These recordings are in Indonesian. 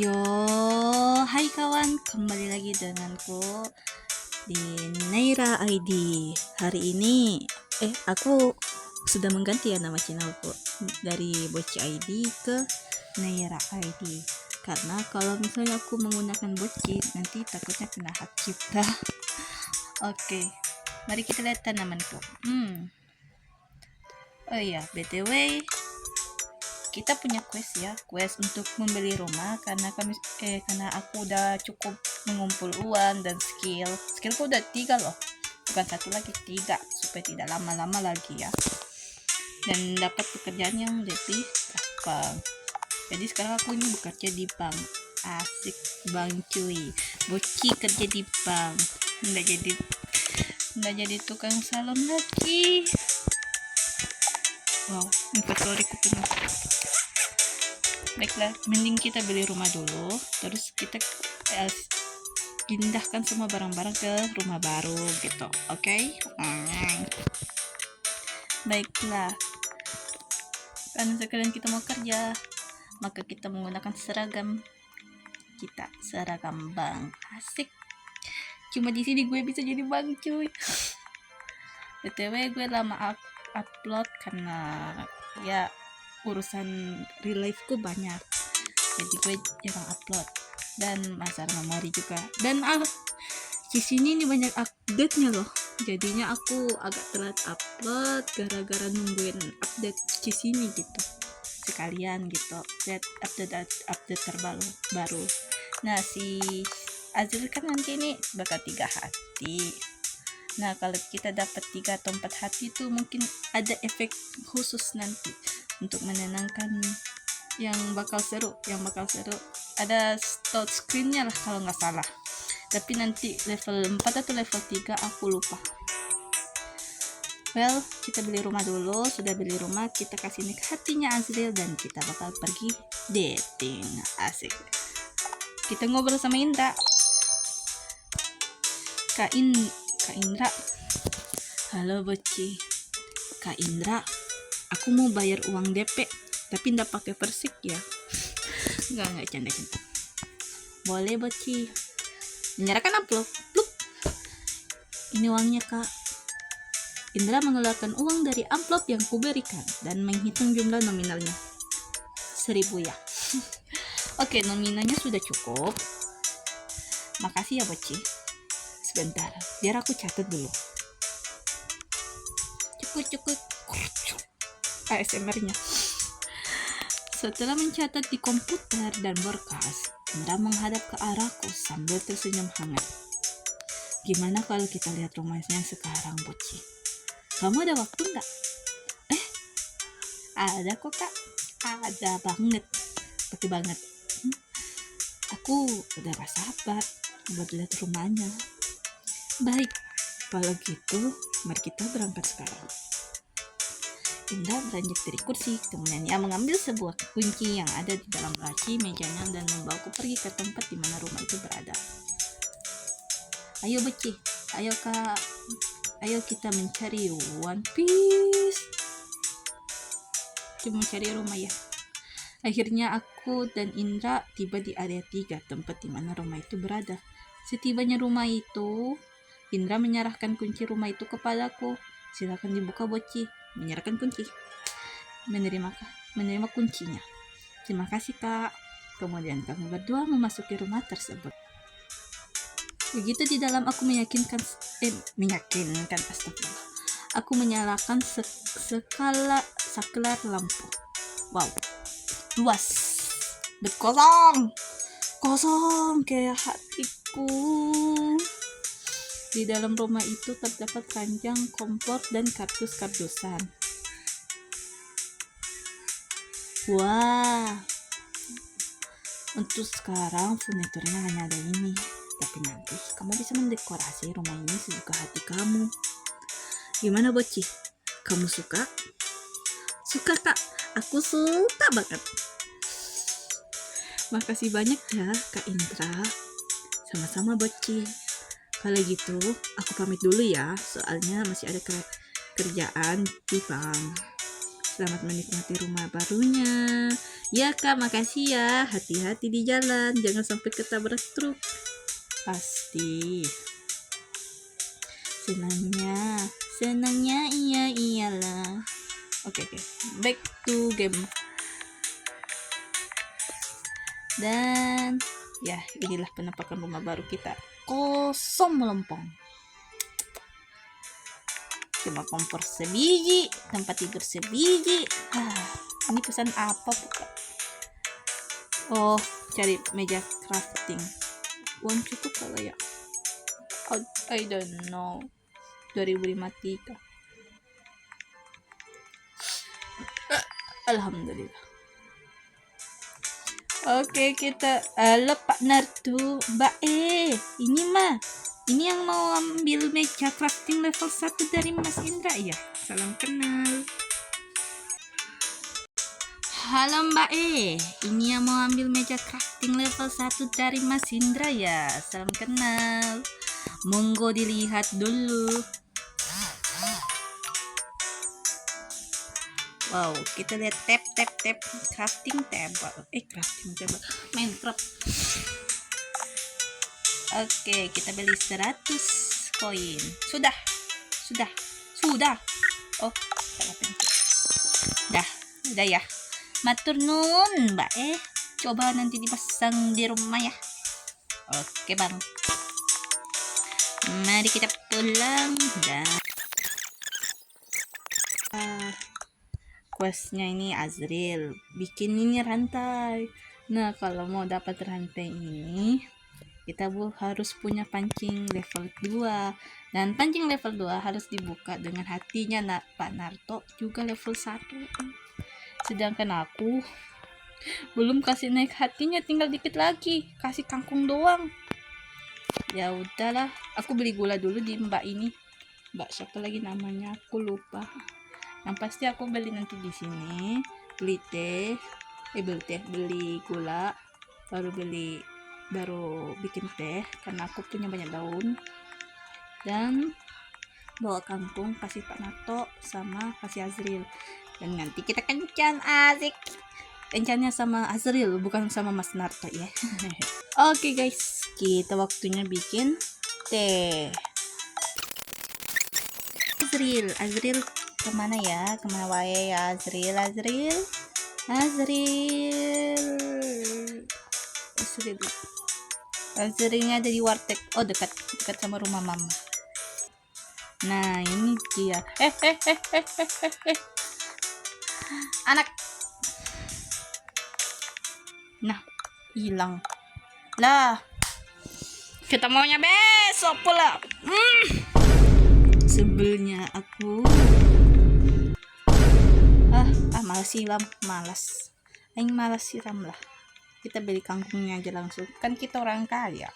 Yo, hai kawan, kembali lagi denganku di Naira ID. Hari ini, aku sudah mengganti ya nama channelku dari Boci ID ke Naira ID. Karena kalau misalnya aku menggunakan Boci, nanti takutnya kena hak cipta. Oke, mari kita lihat tanamanku. Oh iya, BTW, kita punya quest untuk membeli rumah karena aku udah cukup mengumpul uang dan skillku udah 3 loh, bukan 1 lagi, 3, supaya tidak lama-lama lagi ya, dan dapat pekerjaan yang lebih gampang. Jadi sekarang aku ini bekerja di bank. Asik bang cuy, Boci kerja di bank, nggak jadi tukang salon lagi. Wow, inventoryku penuh. Baiklah, mending kita beli rumah dulu, terus kita pindahkan semua barang-barang ke rumah baru gitu, oke? Baiklah, karena sekalian kita mau kerja, maka kita menggunakan seragam bank. Asik, cuma di sini gue bisa jadi bank cuy. BTW gue lama upload karena ya urusan real life ku banyak, jadi gue jarang upload dan masalah memori juga, dan di sini ini banyak update nya loh, jadinya aku agak telat upload gara-gara nungguin update di sini gitu, sekalian gitu lihat update terbaru. Nah, si Azril kan nanti ini bakal 3 hati. Nah, kalau kita dapat 3 atau 4 hati itu mungkin ada efek khusus nanti untuk menenangkan, yang bakal seru. Ada start screennya lah kalau nggak salah, tapi nanti level 4 atau level 3 aku lupa. Well, kita beli rumah dulu. Sudah beli rumah, kita kasih nih hatinya Azril dan kita bakal pergi dating. Asik. Kita ngobrol sama Indra. Kak Indra. Halo Boci. Kak Indra, aku mau bayar uang DP tapi ndak pakai persik ya. Enggak canda. Boleh Boci. Menyerahkan amplop. Pluk. Ini uangnya Kak. Indra mengeluarkan uang dari amplop yang kuberikan dan menghitung jumlah nominalnya. 1.000 ya. Oke, nominalnya sudah cukup. Makasih ya Boci. Sebentar, biar aku catat dulu. Cukup. ASMR-nya. Setelah mencatat di komputer dan berkas, Indra menghadap ke arahku sambil tersenyum hangat. Gimana kalau kita lihat rumahnya sekarang, Boci? Kamu ada waktu nggak? Ada kok Kak. Ada banget. Betul banget. Aku udah gak sabar buat lihat rumahnya. Baik, kalau gitu mari kita berangkat sekarang. Indra beranjak dari kursi, kemudian ia mengambil sebuah kunci yang ada di dalam laci mejanya dan membawaku pergi ke tempat di mana rumah itu berada. Ayo Boci, ayo Kak, ayo kita mencari One Piece. Cuma mencari rumah ya. Akhirnya aku dan Indra tiba di area 3, tempat di mana rumah itu berada. Setibanya rumah itu, Indra menyerahkan kunci rumah itu kepadaku. Silakan dibuka Boci. Menyerahkan kunci. Menerima kuncinya. Terima kasih Kak. Kemudian kami berdua memasuki rumah tersebut. Begitu di dalam aku meyakinkan astagfirullah. Aku menyalakan saklar lampu. Wow, luas, kosong kayak hatiku. Di dalam rumah itu terdapat ranjang, kompor, dan kardus-kardusan. Wah, untuk sekarang furniturnya hanya ada ini, tapi nanti kamu bisa mendekorasi rumah ini sesuka hati kamu. Gimana Boci? Kamu suka? Suka Kak, aku suka banget. Makasih banyak ya Kak Indra. Sama-sama Boci. Kalau gitu aku pamit dulu ya, soalnya masih ada kerjaan di bank. Selamat menikmati rumah barunya. Ya Kak, makasih ya. Hati-hati di jalan, jangan sampai ketabrak truk. Pasti. Senangnya iyalah. Oke. Back to game. Dan ya, inilah penampakan rumah baru kita. Kosong melempong. Cuma kompor sebiji, tempat tidur sebiji. Ini pesan apa bukan? Oh, cari meja crafting. Uang cukup kalau ya? I don't know. 2053. Alhamdulillah. Oke, kita halo Pak Nartu. Mbak ini yang mau ambil meja crafting level 1 dari Mas Indra ya? Salam kenal. Halo Mbak ini yang mau ambil meja crafting level 1 dari Mas Indra ya? Salam kenal. Monggo dilihat dulu. Wow, kita lihat tab crafting table. Crafting table Minecraft. Oke, kita beli 100 koin. Sudah. Oh, salah pencet. Udah ya. Matur nuwun, Mbak Coba nanti dipasang di rumah ya. Oke, Bang. Mari kita pulang dan questnya ini Azril. Bikin ini rantai. Nah, kalau mau dapat rantai ini kita harus punya pancing level 2, dan pancing level 2 harus dibuka dengan hatinya Pak Narto juga level 1. Sedangkan aku belum kasih naik hatinya, tinggal dikit lagi, kasih kangkung doang. Ya udahlah, aku beli gula dulu di Mbak siapa lagi namanya, aku lupa. Yang pasti aku beli nanti di sini, beli gula, baru bikin teh karena aku punya banyak daun, dan bawa kangkung kasih Pak Nato sama kasih Azril, dan nanti kita kencan. Asik, kencannya sama Azril bukan sama Mas Narto ya. Oke guys, kita waktunya bikin teh. Azril kemana ya, kemana wae ya Azril. Azrilnya ada di warteg. Oh, dekat sama rumah mama. Nah, ini dia. Anak. Nah, hilang. Lah. Kita maunya besok pula. Sebelnya aku. Malas siram lah. Kita beli kangkungnya aja langsung, kan kita orang kaya.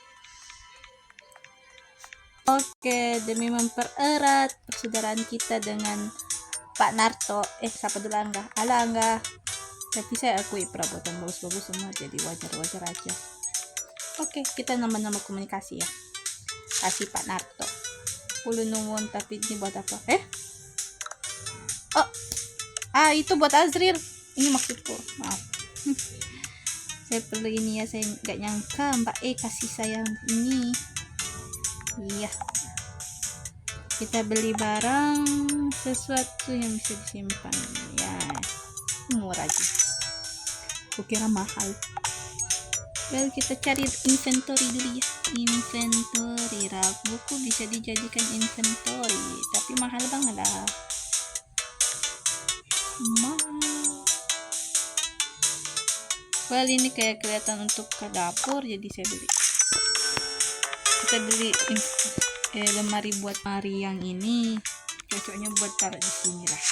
Oke, demi mempererat persaudaraan kita dengan Pak Narto, siapa dulu Angga. Tapi saya akui perabotan bagus-bagus semua, jadi wajar aja. Oke, kita nama-nama komunikasi ya. Kasih Pak Narto. Ulu nuwun, tapi ini buat apa? Itu buat Azril. Ini maksudku, maaf. Saya perlu ini ya, saya nggak nyangka Mbak kasih saya ini. Iya, kita beli barang sesuatu yang bisa disimpan ya, murah aja. Kukira mahal. Well, kita cari inventory dulu ya. Inventory, rak buku bisa dijadikan inventory, tapi mahal banget lah. Well, ini kayak kelihatan untuk ke dapur, jadi saya beli. Kita beli lemari buat lemari yang ini, cocoknya buat taruh di sini lah.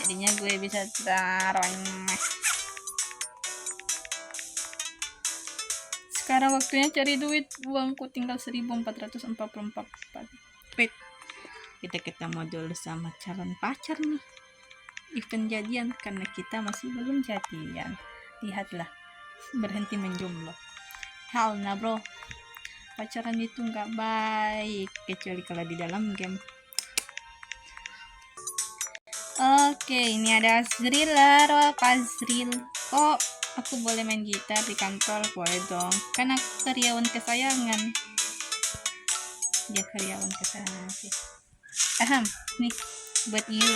Jadinya gue bisa taruh. Sekarang waktunya cari duit. Uangku tinggal 1444. Wait, kita modul sama calon pacar nih, event jadian, karena kita masih belum jadian. Lihatlah, berhenti menjomblo. Hal nah bro, pacaran itu nggak baik kecuali kalau di dalam game. Oke, ini ada Azril. Halo Kak Azril. Kok aku boleh main gitar di kantor? Boleh dong. Kan aku karyawan kesayangan. Dia karyawan kesayangan sih. Aham, nih buat you.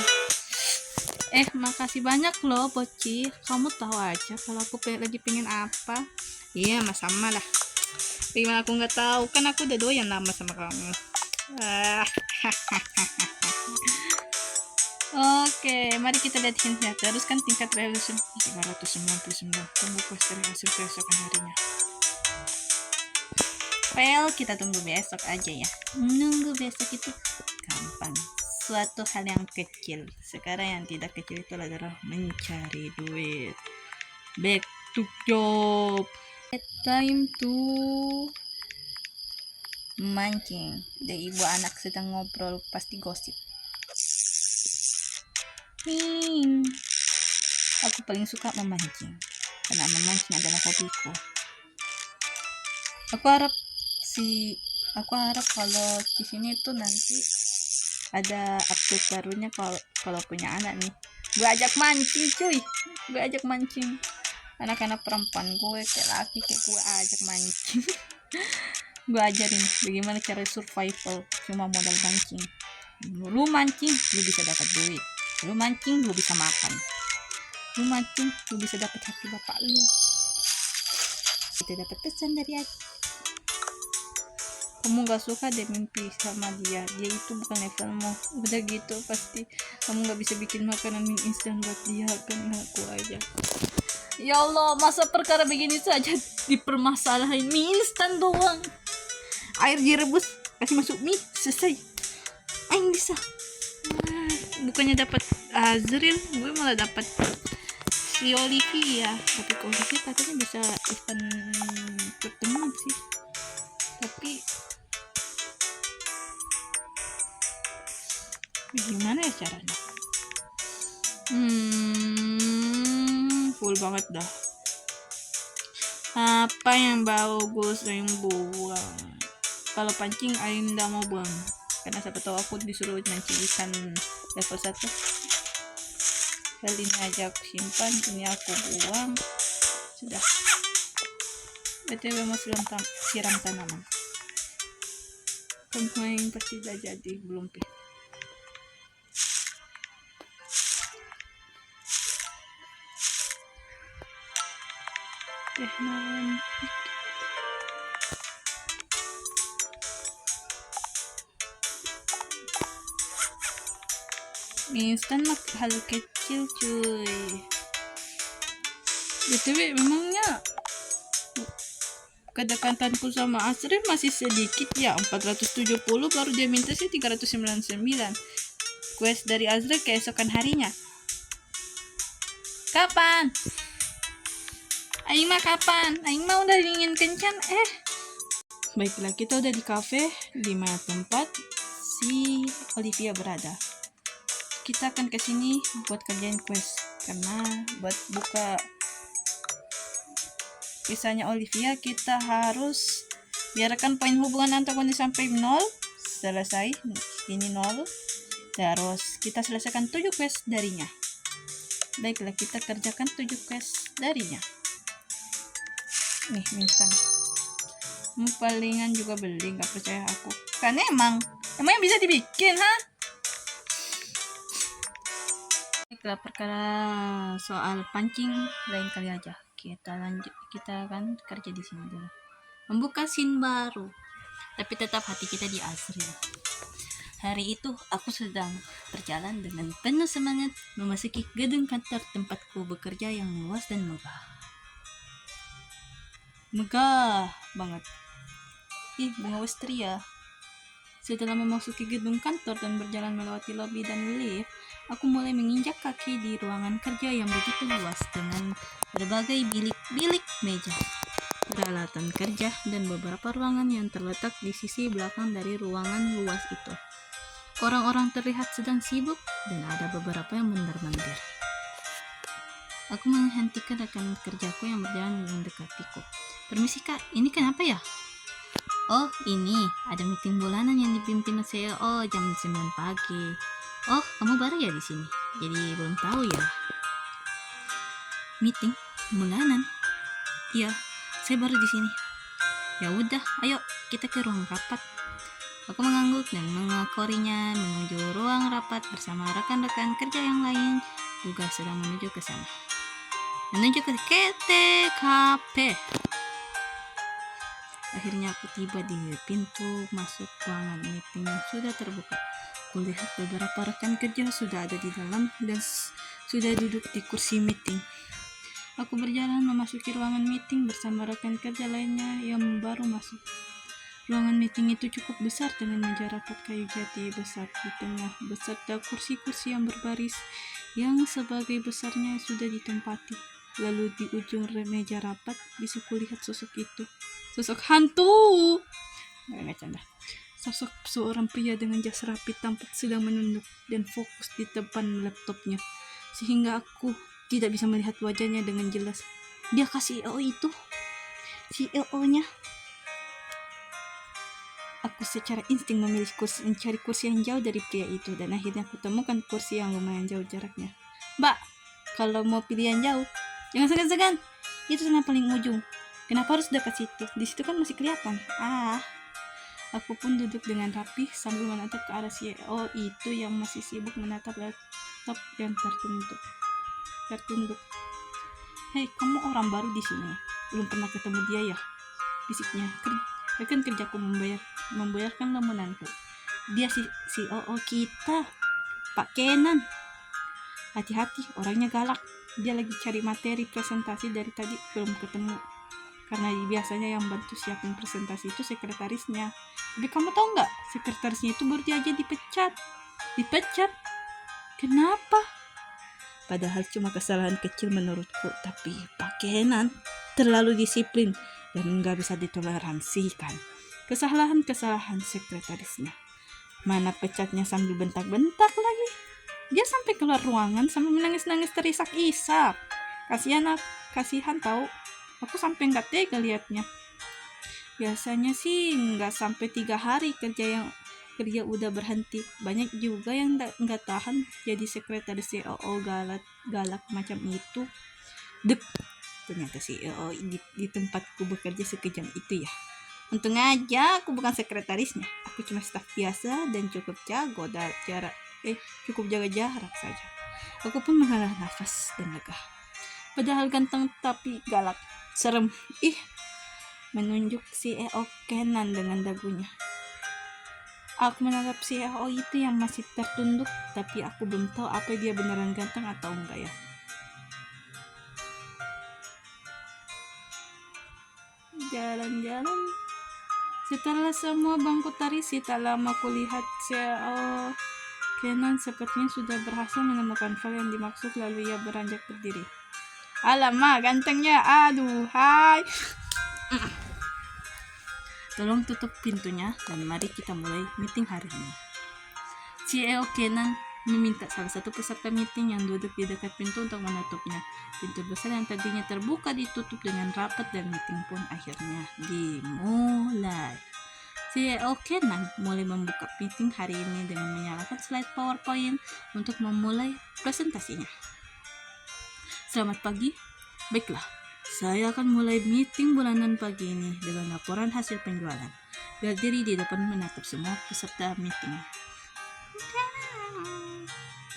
Makasih banyak loh Poci. Kamu tahu aja kalau aku lagi pengen apa. Iya, sama lah. Gimana aku nggak tahu? Kan aku udah doyan lama sama kamu. Oke, mari kita lihat hintnya. Teruskan tingkat resolusi 599. Tunggu kuas dari hasil keesokan harinya. Well, kita tunggu besok aja ya. Menunggu besok itu gampang. Suatu hal yang kecil. Sekarang yang tidak kecil itu adalah mencari duit. Back to job. Time to mancing. Dan ibu anak sedang ngobrol, pasti gosip. Aku paling suka memancing karena memancing adalah hobiku. Aku harap kalau di sini tuh nanti ada update barunya kalau punya anak nih. Gue ajak mancing cuy. Gue ajak mancing. Anak-anak perempuan gue kayak laki kayak gue ajak mancing. Gue ajarin bagaimana cara survival cuma modal mancing. Lu mancing, lu bisa dapat duit. Lu mancing, lu bisa makan. Lu mancing, lu bisa dapat hati bapak lu. Kita dapat pesan dari hati. Kamu gak suka deh mimpi sama dia itu bukan levelmu. Udah gitu pasti kamu gak bisa bikin makanan mie instan buat dia. Kan aku aja. Ya Allah, masa perkara begini saja dipermasalahin. Mie instan doang, air direbus, kasih masuk mie, selesai. Aing bisa. Bukannya dapat Azril, gue malah dapat si Olivia. Tapi kalau Olivia katanya bisa event pertemuan sih. Tapi gimana ya caranya? Full banget dah. Apa yang bagus yang buang? Kalau pancing Aing nggak mau buang karena siapa tahu aku disuruh mancing ikan level 1. Kali ini aja aku simpan, ini aku buang. Sudah. BTW mau siram tanaman. Pemain pasti udah jadi belum pi. Teknologi. Instan mah hal kecil cuy. BTW memangnya kedekatanku sama Asrin masih sedikit ya, 470 baru dia minta sih 399. Quest dari Azril keesokan harinya. Kapan? Aing mah kapan? Aing mah udah dingin kencan. Baiklah, kita udah di cafe di mana tempat si Olivia berada. Kita akan kesini buat kerjain quest karena buat buka kisahnya Olivia kita harus biarkan poin hubungan antagonis sampai 0 selesai. Ini 0. Terus kita selesaikan 7 quest darinya. Baiklah, kita kerjakan 7 quest darinya. Nih, instan. Palingan juga beli, gak percaya aku. Kan emang bisa dibikin, ha? Baiklah, perkara soal pancing lain kali aja. Kita lanjut, kita akan kerja di sini dulu. Membuka scene baru. Tapi tetap hati kita di Azril. Hari itu aku sedang berjalan dengan penuh semangat memasuki gedung kantor tempatku bekerja yang luas dan megah. Megah banget. Bunga wisteria. Setelah memasuki gedung kantor dan berjalan melewati lobi dan lift, aku mulai menginjak kaki di ruangan kerja yang begitu luas dengan berbagai bilik-bilik meja, peralatan kerja, dan beberapa ruangan yang terletak di sisi belakang dari ruangan luas itu. Orang-orang terlihat sedang sibuk dan ada beberapa yang mondar-mandir. Aku menghentikan rekan kerjaku yang berjalan mendekatiku. Permisi kak, ini kenapa ya? Oh, ini ada meeting bulanan yang dipimpin CEO jam 9 pagi. Oh, kamu baru ya di sini? Jadi belum tahu ya. Meeting bulanan. Iya, saya baru di sini. Ya udah, ayo kita ke ruang rapat. Aku mengangguk dan mengakorinya menuju ruang rapat bersama rekan-rekan kerja yang lain juga sedang menuju ke sana. Menuju ke KTKP. Akhirnya aku tiba di pintu masuk ruangan meeting yang sudah terbuka. Kulihat beberapa rekan kerja sudah ada di dalam dan sudah duduk di kursi meeting. Aku berjalan memasuki ruangan meeting bersama rekan kerja lainnya yang baru masuk. Ruangan meeting itu cukup besar dengan meja rapat kayu jati besar di tengah beserta kursi-kursi yang berbaris yang sebagai besarnya sudah ditempati. Lalu di ujung meja rapat bisa kulihat sosok itu. Sosok hantu. Nggak canda. Sosok seorang pria dengan jas rapi tampak sedang menunduk dan fokus di depan laptopnya. Sehingga aku tidak bisa melihat wajahnya dengan jelas. Diakah CEO itu? CEO-nya? Aku secara insting mencari kursi yang jauh dari pria itu dan akhirnya aku temukan kursi yang lumayan jauh jaraknya. Mbak, kalau mau pilih yang jauh, jangan segan-segan. Itu yang paling ujung. Kenapa harus dekat situ? Di situ kan masih kelihatan. Aku pun duduk dengan rapi sambil menatap ke arah CEO itu yang masih sibuk menatap laptop yang tertunduk. Hei, kamu orang baru di sini. Belum pernah ketemu dia ya? Bisiknya. Rekan kerjaku membayarkan lamunanku. Dia si CEO kita, Pak Kenan. Hati-hati, orangnya galak. Dia lagi cari materi presentasi dari tadi belum ketemu. Karena biasanya yang bantu siapin presentasi itu sekretarisnya. Tapi kamu tahu nggak, sekretarisnya itu baru aja dipecat. Kenapa? Padahal cuma kesalahan kecil menurutku, tapi Pak Kenan terlalu disiplin dan nggak bisa ditoleransikan. Kesalahan sekretarisnya. Mana pecatnya sambil bentak-bentak lagi. Dia sampai keluar ruangan sambil menangis-nangis terisak-isak. Kasihan tahu. Aku sampai nggak tega liatnya. Biasanya sih nggak sampai 3 hari kerja udah berhenti. Banyak juga yang nggak tahan jadi sekretaris CEO galak macam itu. Ternyata CEO di tempatku bekerja sekejam itu ya. Untung aja aku bukan sekretarisnya. Aku cuma staf biasa dan cukup jaga jarak saja. Aku pun menghela nafas dan lega. Padahal ganteng tapi galak. Serem. Menunjuk CEO Kenan dengan dagunya. Aku menatap CEO itu yang masih tertunduk, tapi aku belum tahu apa dia beneran ganteng atau enggak ya. Jalan-jalan. Setelah semua bangku terisi, tak lama kulihat CEO Kenan sepertinya sudah berhasil menemukan file yang dimaksud, lalu ia beranjak berdiri. Alamak, gantengnya. Aduh, hai. Tolong tutup pintunya dan mari kita mulai meeting hari ini. CEO Kenan meminta salah satu peserta meeting yang duduk di dekat pintu untuk menutupnya. Pintu besar yang tadinya terbuka ditutup dengan rapat dan meeting pun akhirnya dimulai. CEO Kenan mulai membuka meeting hari ini dengan menyalakan slide PowerPoint untuk memulai presentasinya. Selamat pagi. Baiklah, saya akan mulai meeting bulanan pagi ini dengan laporan hasil penjualan. Berdiri di depan menatap semua peserta meeting.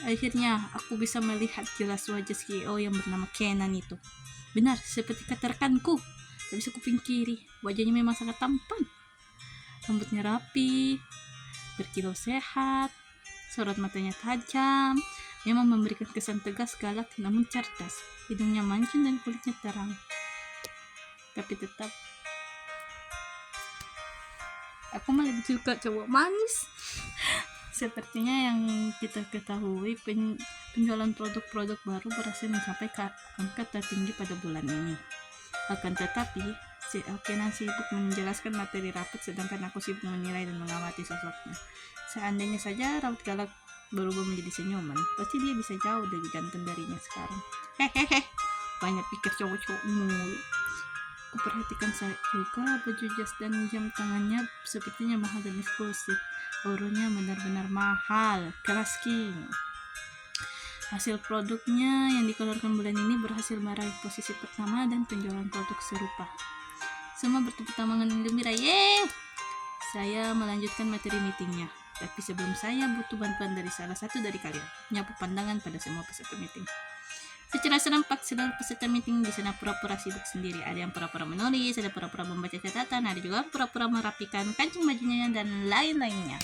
Akhirnya aku bisa melihat jelas wajah CEO yang bernama Kenan itu. Benar, seperti kata rekanku. Tapi sekuping kiri, wajahnya memang sangat tampan. Rambutnya rapi, berkilau sehat, sorot matanya tajam, memang memberikan kesan tegas, galak, namun cerdas. Hidungnya mancung dan kulitnya terang. Tapi tetap, aku malah lebih suka cowok manis. Sepertinya yang kita ketahui, penjualan produk-produk baru berhasil mencapai angka tertinggi pada bulan ini. Akan tetapi, CEO Kenan sibuk menjelaskan materi rapat, sedangkan aku sibuk menilai dan mengamati sosoknya. Seandainya saja raut galak berubah menjadi senyuman, pasti dia bisa jauh lebih ganteng darinya sekarang. Hehehe, banyak pikir cowok-cowok mulu. Kuperhatikan juga baju jas dan jam tangannya sepertinya mahal dan eksklusif. Auranya benar-benar mahal, kelas king. Hasil produknya yang dikeluarkan bulan ini berhasil meraih posisi pertama dan penjualan produk serupa. Semua bertepuk tangan gembira. Yeay! Saya melanjutkan materi meetingnya. Tapi sebelum saya butuh bantuan dari salah satu dari kalian. Nyapu pandangan pada semua peserta meeting. Secara serempak, seluruh peserta meeting di sana pura-pura sibuk sendiri. Ada yang pura-pura menulis, ada pura-pura membaca catatan, ada juga pura-pura merapikan kancing bajunya, dan lain-lainnya.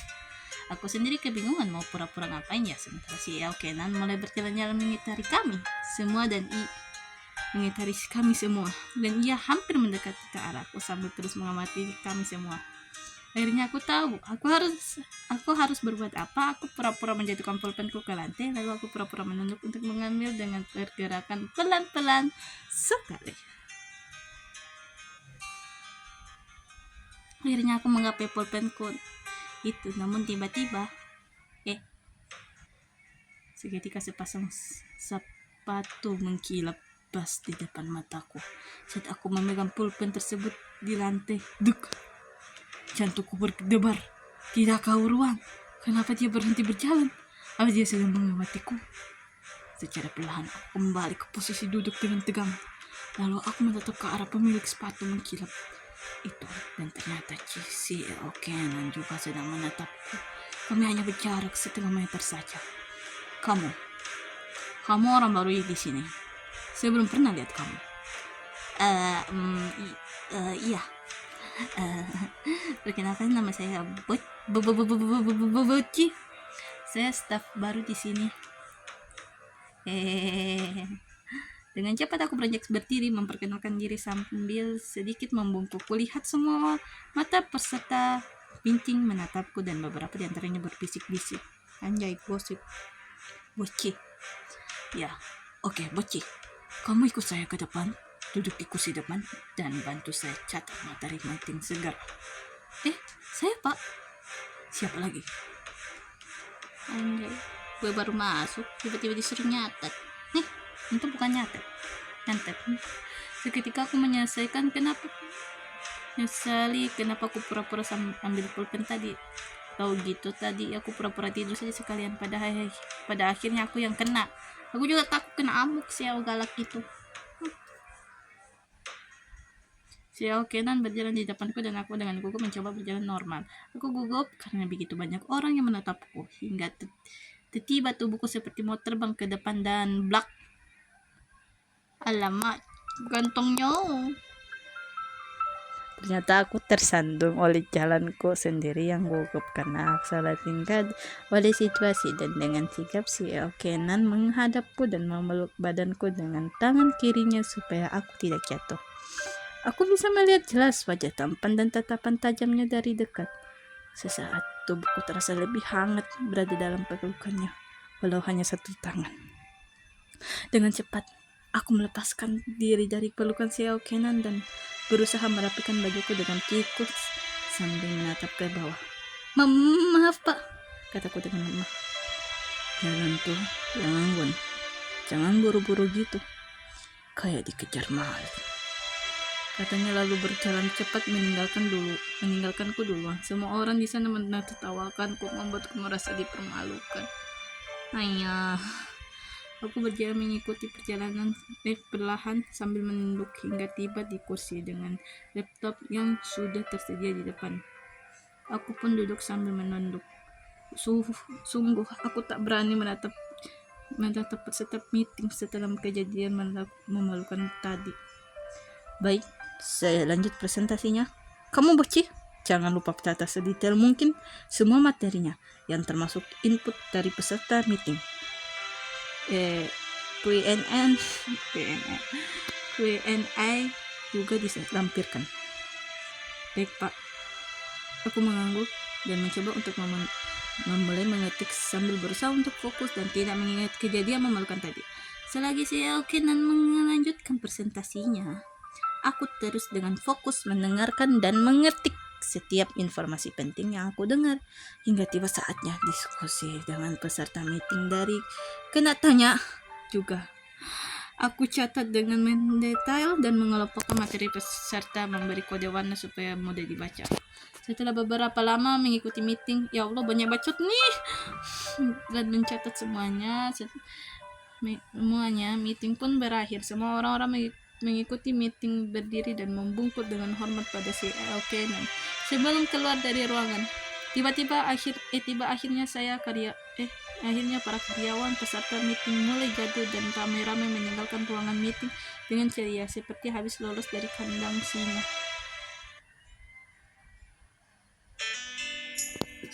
Aku sendiri kebingungan mau pura-pura ngapain ya, sementara si Kenan mulai berjalan-jalan mengitari kami semua mengitari kami semua, dan ia hampir mendekati ke arahku sambil terus mengamati kami semua. Akhirnya aku tahu aku harus berbuat apa. Aku pura-pura menjatuhkan pulpenku ke lantai, lalu aku pura-pura menunduk untuk mengambil dengan pergerakan pelan-pelan sekali. Akhirnya aku menggapai pulpenku itu, namun tiba-tiba seketika sepasang sepatu mengkilap pas di depan mataku. Saat aku memegang pulpen tersebut di lantai, duk, jantungku berdebar. Tidak tahu ruang. Kenapa dia berhenti berjalan? Apa dia sedang mengamatiku? Secara perlahan aku kembali ke posisi duduk dengan tegang. Lalu aku menatap ke arah pemilik sepatu mengkilap itu, dan ternyata si Kenan juga sedang menatapku. Kami hanya berjarak setengah meter saja. Kamu orang baru di sini. Saya belum pernah lihat kamu. Iya. Perkenalkan, nama saya Boci. Saya staf baru di sini. Dengan cepat aku beranjak berdiri memperkenalkan diri sambil sedikit membungkuk. Kulihat semua mata peserta meeting menatapku dan beberapa di antaranya berbisik-bisik. Anjay, gosip. Boci. Ya, oke, Boci. Kamu ikut saya ke depan. Duduk di kursi depan dan bantu saya catat materi meeting segera. Saya Pak. Siapa lagi? Anjay, gue baru masuk tiba-tiba disuruh nyatet. Itu bukan nyatet. Seketika aku menyelesaikan. Kenapa aku pura-pura ambil pulpen tadi. Tahu gitu, tadi aku pura-pura tidur saja sekalian. Pada akhirnya aku yang kena. Aku juga takut kena amuk si galak itu. Si Kenan berjalan di depanku dan aku dengan gugup mencoba berjalan normal. Aku gugup karena begitu banyak orang yang menatapku, hingga tiba-tiba tubuhku seperti mau terbang ke depan dan blak. Alamak, gantungnya. Ternyata aku tersandung oleh jalanku sendiri yang gugup karena aku salah tingkah oleh situasi, dan dengan sigap si Kenan menghadapku dan memeluk badanku dengan tangan kirinya supaya aku tidak jatuh. Aku bisa melihat jelas wajah tampan dan tatapan tajamnya dari dekat. Sesaat tubuhku terasa lebih hangat berada dalam pelukannya, walau hanya satu tangan. Dengan cepat, aku melepaskan diri dari pelukan si Kenan dan berusaha merapikan bajuku dengan kikus sambil menatap ke bawah. Maaf Pak, kataku dengan lemah. Jalan tuh, jangan buru-buru gitu, kayak dikejar maling, katanya, lalu berjalan cepat meninggalkanku duluan. Semua orang di sana menertawakanku, membuatku merasa dipermalukan. Ayah, aku berjalan mengikuti perjalanan perlahan sambil menunduk hingga tiba di kursi dengan laptop yang sudah tersedia di depan. Aku pun duduk sambil menunduk. Sungguh aku tak berani menatap peserta meeting setelah kejadian memalukan tadi. Baik, saya lanjut presentasinya. Kamu Boci, jangan lupa catat sedetail mungkin semua materinya, yang termasuk input dari peserta meeting. Q&A juga dilampirkan. Baik Pak. Aku mengangguk dan mencoba untuk memulai mengetik sambil berusaha untuk fokus dan tidak mengingat kejadian memalukan tadi. Selagi si Kenan melanjutkan presentasinya, aku terus dengan fokus mendengarkan dan mengetik setiap informasi penting yang aku dengar, hingga tiba saatnya diskusi dengan peserta meeting dari kena tanya juga. Aku catat dengan mendetail dan mengelompokkan materi peserta, memberi kode warna supaya mudah dibaca. Setelah beberapa lama mengikuti meeting, ya Allah banyak bacot nih, dan mencatat semuanya. semuanya, meeting pun berakhir. Semua orang-orang mengikuti meeting berdiri dan membungkuk dengan hormat pada si Kenan. Sebelum keluar dari ruangan, akhirnya akhirnya para karyawan peserta meeting mulai gaduh dan ramai-ramai meninggalkan ruangan meeting dengan ceria seperti habis lolos dari kandang singa.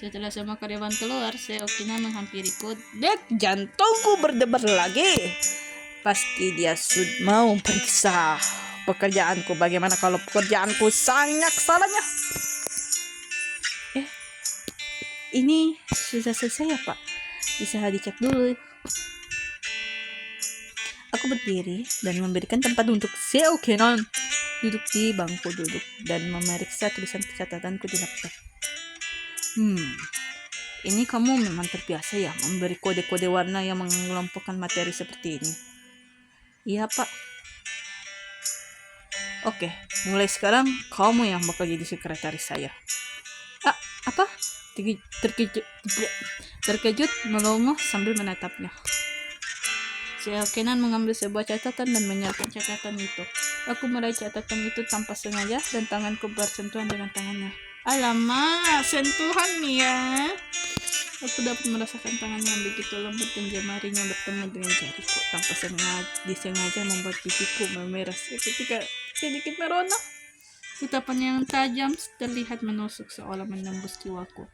Setelah semua karyawan keluar, Kenan menghampiriku. Dek, jantungku berdebar lagi. Pasti dia sudah mau periksa pekerjaanku. Bagaimana kalau pekerjaanku sangat salahnya? Ini sudah selesai ya, Pak? Bisa dicek dulu. Aku berdiri dan memberikan tempat untuk Kenan duduk di bangku duduk dan memeriksa tulisan catatanku di laptop. Ini kamu memang terbiasa ya memberi kode-kode warna yang mengelompokkan materi seperti ini. Iya, Pak. Oke, mulai sekarang kamu yang bakal jadi sekretaris saya. Apa? Terkejut melongo sambil menatapnya. Kenan mengambil sebuah catatan dan menyiapkan catatan itu. Aku meraih catatan itu tanpa sengaja dan tanganku bersentuhan dengan tangannya. Alamak, sentuhan ya. Aku dapat merasakan tangannya yang begitu lembut dan jemarinya bertemu dengan jariku tanpa disengaja membuat pipiku memerah ketika sedikit merona. Tatapannya yang tajam terlihat menusuk seolah menembus jiwaku.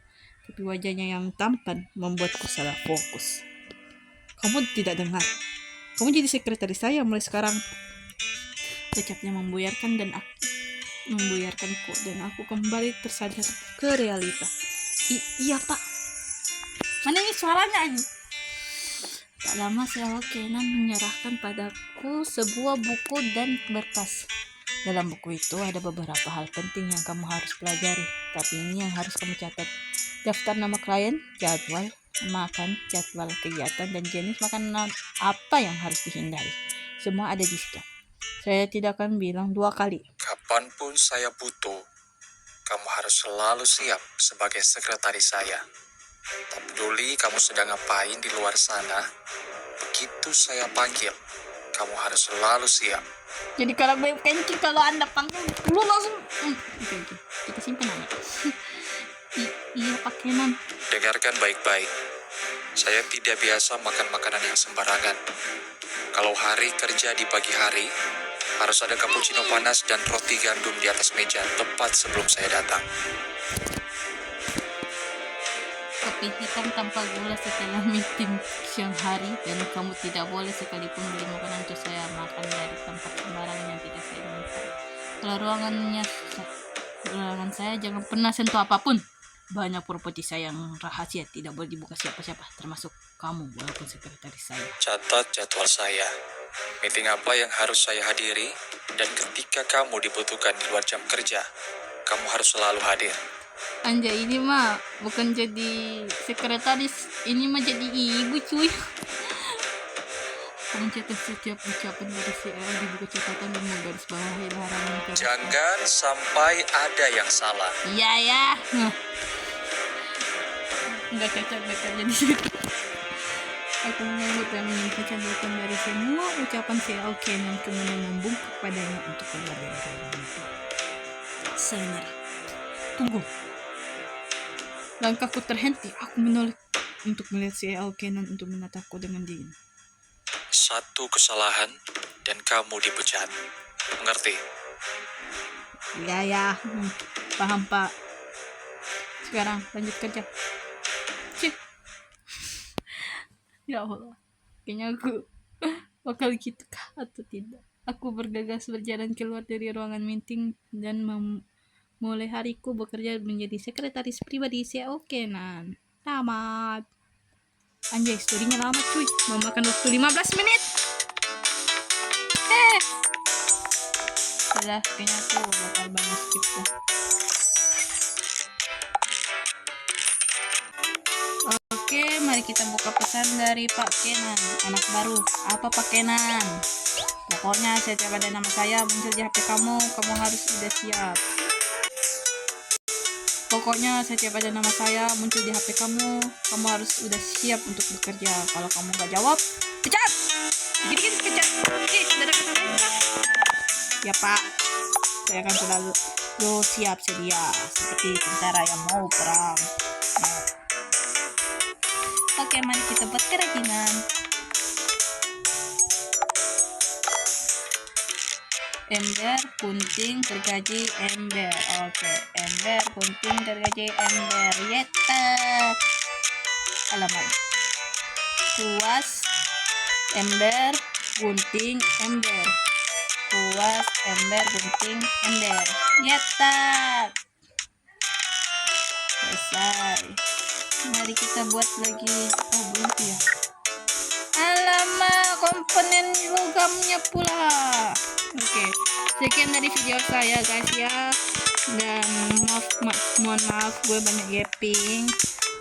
Tapi wajahnya yang tampan membuatku salah fokus. Kamu tidak dengar? Kamu jadi sekretaris saya mulai sekarang. Ucapnya membuyarkanku dan aku kembali tersadar ke realita. Iya, Pak. Mana ini suaranya ini? Tak lama Kenan menyerahkan padaku sebuah buku dan kertas. Dalam buku itu ada beberapa hal penting yang kamu harus pelajari. Tapi ini yang harus kamu catat. Daftar nama klien, jadwal makan, jadwal kegiatan, dan jenis makanan apa yang harus dihindari. Semua ada di situ. Saya tidak akan bilang 2 kali. Kapanpun saya butuh, kamu harus selalu siap sebagai sekretaris saya. Tak peduli kamu sedang ngapain di luar sana, begitu saya panggil, kamu harus selalu siap. Jadi kalau kalau Anda panggil, lu langsung kita simpan aja. Iya, Pak Kenan. Dengarkan baik-baik. Saya tidak biasa makan makanan yang sembarangan. Kalau hari kerja di pagi hari, harus ada cappuccino panas dan roti gandum di atas meja tepat sebelum saya datang. Kopi hitam tanpa gula setelah meeting siang hari, dan kamu tidak boleh sekalipun beli makanan untuk saya makan dari tempat sembarangan yang tidak saya inginkan. Kalau ruangan saya jangan pernah sentuh apapun. Banyak properti saya yang rahasia, tidak boleh dibuka siapa-siapa, termasuk kamu walaupun sekretaris saya. Catat jadwal saya, meeting apa yang harus saya hadiri, dan ketika kamu dibutuhkan di luar jam kerja, kamu harus selalu hadir. Anjay, ini mah bukan jadi sekretaris, ini mah jadi ibu, cuy. Kamu catat setiap ucapan dari CL di buku catatan dan menggaris bawahi larangan. Jangan sampai ada yang salah. Iya ya. Nggak cocok bekerja di situ. Aku menyambut dan menyampaikan catatan dari semua ucapan CL Kenan, kemudian membungkuk padanya untuk keluar dari ruangan itu. Sayonara. Tunggu. Langkahku terhenti. Aku menoleh untuk melihat CL Kenan untuk menatapku dengan dingin. Satu kesalahan dan kamu dipecat. Mengerti? Ya. Paham, Pak. Sekarang lanjut kerja. Cih. Ya Allah. Kayaknya aku bakal gitu kah atau tidak. Aku bergegas berjalan keluar dari ruangan meeting dan mulai hariku bekerja menjadi sekretaris pribadi CL Kenan. Tamat. Anjay, storynya lama cuy. Memakan waktu 15 menit. Udah, kayaknya aku bakal banget skip tuh. Oke, mari kita buka pesan dari Pak Kenan, anak baru. Apa Pak Kenan? Pokoknya setiap ada nama saya muncul di HP kamu harus udah siap. Pokoknya setiap ada nama saya muncul di HP kamu harus udah siap untuk bekerja. Kalau kamu gak jawab, pecat! Jadi kan pencet. Saudara kata mereka. Ya Pak, saya akan selalu siap sedia seperti tentara yang mau perang. Nah, oke, mari kita buat kerajinan. Ember, gunting, gergaji, ember. Oke, ember, gunting, gergaji, ember. Yeta. Alamat. Kuas, ember, gunting, ember. Kuas, ember, gunting, ember. Yeta. Selesai. Mari kita buat lagi. Oh, belum ya. Alamak, komponen logamnya pula. Oke, sekian dari video saya guys ya. Dan mohon maaf gue banyak yapping.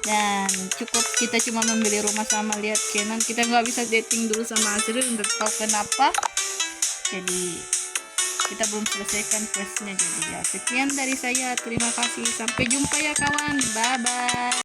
Dan cukup kita cuma membeli rumah sama lihat Canon. Kita nggak bisa dating dulu sama Azril untuk tahu kenapa. Jadi kita belum selesaikan questnya. Jadi ya sekian dari saya. Terima kasih. Sampai jumpa ya kawan. Bye bye.